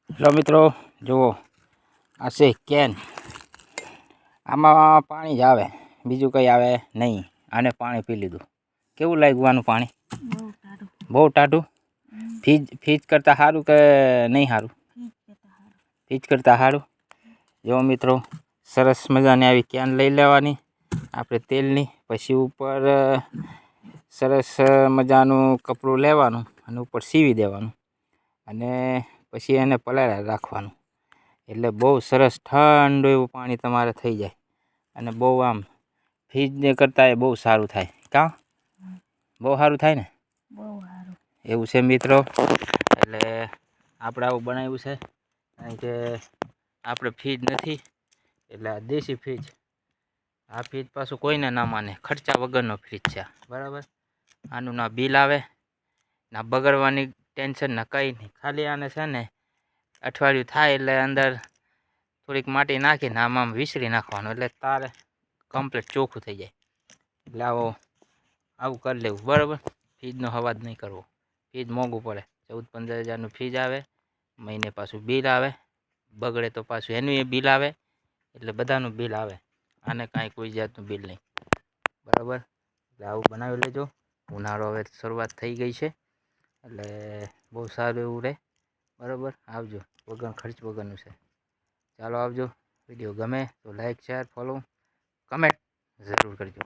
Hello મિત્રો, જુઓ આ છે કેન. આમાં પાણી જ આવે, બીજું કંઈ આવે નહીં. આને પાણી પી લીધું. કેવું લાગ્યું આનું પાણી? બહુ ટાઢું. ફીજ કરતાં સારું કે નહીં સારું? ફીજ કરતાં સારું. જો મિત્રો, સરસ મજાની આવી કેન લઈ લેવાની આપણે તેલની. પછી ઉપર સરસ મજાનું કપડું લેવાનું અને ઉપર સીવી દેવાનું અને પછી એને પલાળ્યા રાખવાનું. એટલે બહુ સરસ ઠંડુ એવું પાણી તમારે થઈ જાય અને બહુ આમ ફ્રીજને કરતાં એ બહુ સારું થાય. કાં બહુ સારું થાય ને? એવું છે મિત્રો. એટલે આપણે આવું બનાવ્યું છે કારણ કે આપણે ફ્રીજ નથી, એટલે આ દેશી ફ્રીજ. આ ફ્રીજ પાછું કોઈને ના માને, ખર્ચા વગરનો ફ્રીજ છે બરાબર. આનું ના બિલ આવે, ના બગડવાની ટેન્શન, ના કંઈ નહીં. ખાલી આને છે ને અઠવાડિયું થાય એટલે અંદર થોડીક માટી નાખીને આમાં વિસરી નાખવાનું, એટલે તારે કમ્પ્લીટ ચોખ્ખું થઈ જાય. એટલે આવું કરી લેવું બરાબર. ફ્રીજનો અવાજ નહીં કરવો. ફ્રીજ મોંઘું પડે, 14-15 હજારનું ફ્રીજ આવે, મહિને પાછું બિલ આવે, બગડે તો પાછું એનું એ બિલ આવે. એટલે બધાનું બિલ આવે, આને કાંઈ કોઈ જાતનું બિલ નહીં બરાબર. એટલે આવું બનાવી લેજો. ઉનાળો હવે શરૂઆત થઈ ગઈ છે એટલે બહુ સારું એવું રહે બરાબર. આવજો, વગર ખર્ચ વગરનું છે. ચાલો આવજો. વિડીયો ગમે તો લાઈક, શેર, ફોલો, કમેન્ટ જરૂર કરજો.